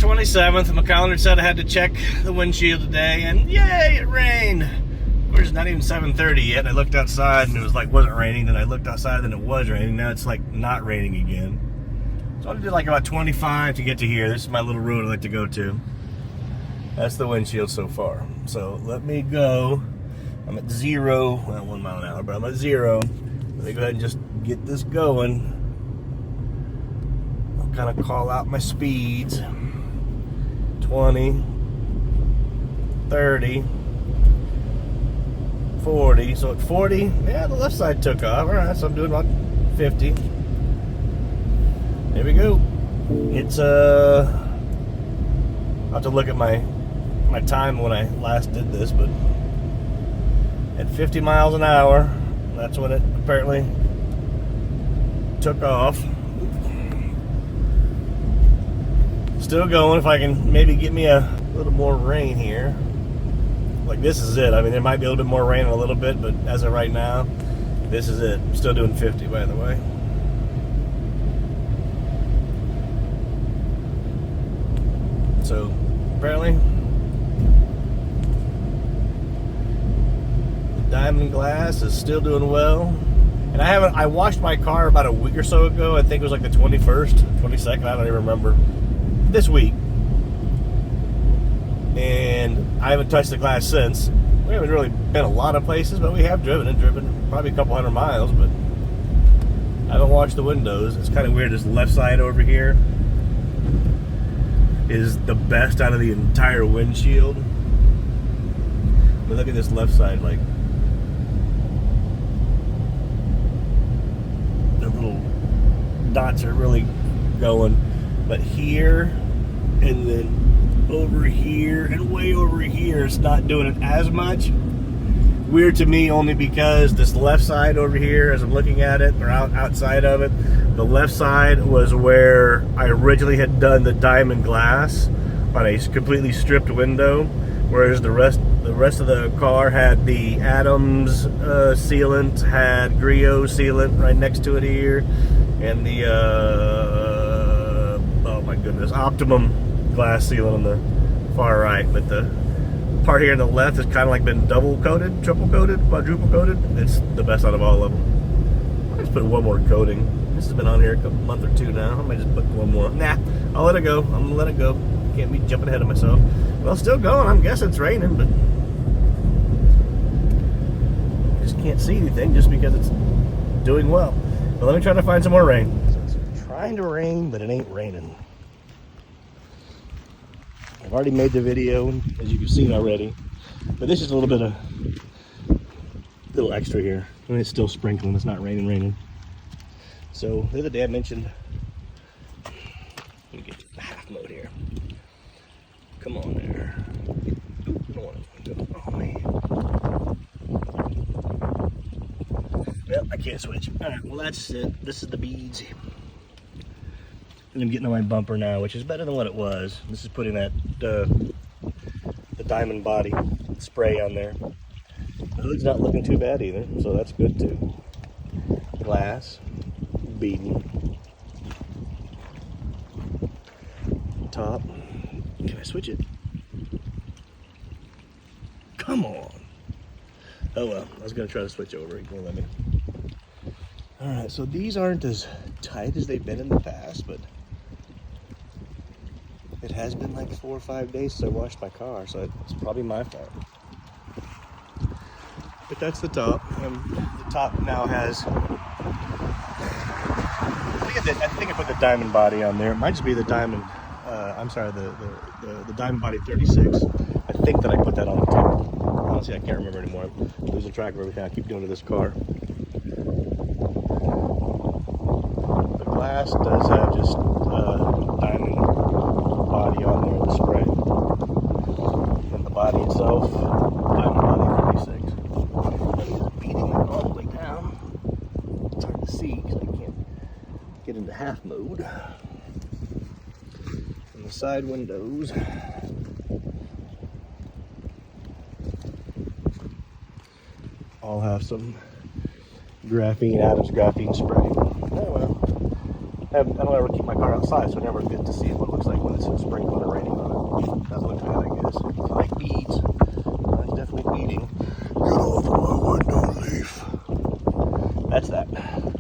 27th. My calendar said I had to check the windshield today, and yay, it rained. Of course, it's not even 7:30 yet. I looked outside and it was like wasn't raining. Then I looked outside and it was raining. Now it's like not raining again. So I did like about 25 to get to here. This is my little road I like to go to. That's the windshield so far. So let me go. I'm at 0, well, 1 mile an hour, but I'm at 0. Let me go ahead and just get this going. I'll kind of call out my speeds. 20, 30, 40. So at 40, yeah, the left side took off. All right, so I'm doing about 50. There we go. It's I'll have to look at my time when I last did this, but at 50 miles an hour, that's when it apparently took off. Still going. If I can maybe get me a little more rain here. Like this is it. I mean, there might be a little bit more rain in a little bit, but as of right now, this is it. I'm still doing 50, by the way. So apparently the diamond glass is still doing well. And I washed my car about a week or so ago. I think it was like the 21st, 22nd, I don't even remember. This week. And I haven't touched the glass since. We haven't really been a lot of places, but we have driven probably a couple hundred miles, but I haven't washed the windows. It's kind of weird. This left side over here is the best out of the entire windshield. But look at this left side, like the little dots are really going. But here and then over here and way over here, it's not doing it as much. Weird to me only because this left side over here, as I'm looking at it, or outside of it, the left side was where I originally had done the diamond glass on a completely stripped window, whereas the rest of the car had the Adams sealant, had Griot sealant right next to it here, and the oh my goodness, Optimum glass sealant on the far right. But the part here on the left has kind of like been double coated, triple coated, quadruple coated. It's the best out of all of them. I just put one more coating. This has been on here a month or two now. I might just put one more. Nah, I'll let it go. I'm gonna let it go. Can't be jumping ahead of myself. Well, still going. I'm guessing it's raining, but I just can't see anything just because it's doing well. But let me try to find some more rain. So it's trying to rain, but it ain't raining. I've already made the video, as you've seen already, but this is a little bit of little extra here. I mean, it's still sprinkling. It's not raining. So the other day I mentioned, let me get to half mode here. Come on there. Oop, I don't want to go. Oh man. Well, I can't switch. All right. Well, that's it. This is the beads. And I'm getting on my bumper now, which is better than what it was. This is putting that the diamond body spray on there. The hood's not looking too bad either, so that's good too. Glass, beading, top. Can I switch it? Come on. Oh well, I was gonna try to switch over. You won't let me. All right, so these aren't as tight as they've been in the past, but it has been like 4 or 5 days since I washed my car, so it's probably my fault. But that's the top. The top now has, I think I put the diamond body on there. It might just be the diamond, the diamond body 36. I think that I put that on the top. Honestly, I can't remember anymore. I'm losing track of everything I keep doing to this car. The glass does have just diamond body on there, the spray. And the body itself, diamond body 36. It's beating all the way down. It's hard to see because I can't get into half mode. And the side windows all have some graphene, Adams graphene spray. Oh well. I don't ever keep my car outside, so I never get to see what it looks like when it's sprinkling or raining on it. That's what bad, I guess. It's like beads. It's definitely beading. Get off of my window, leaf. That's that.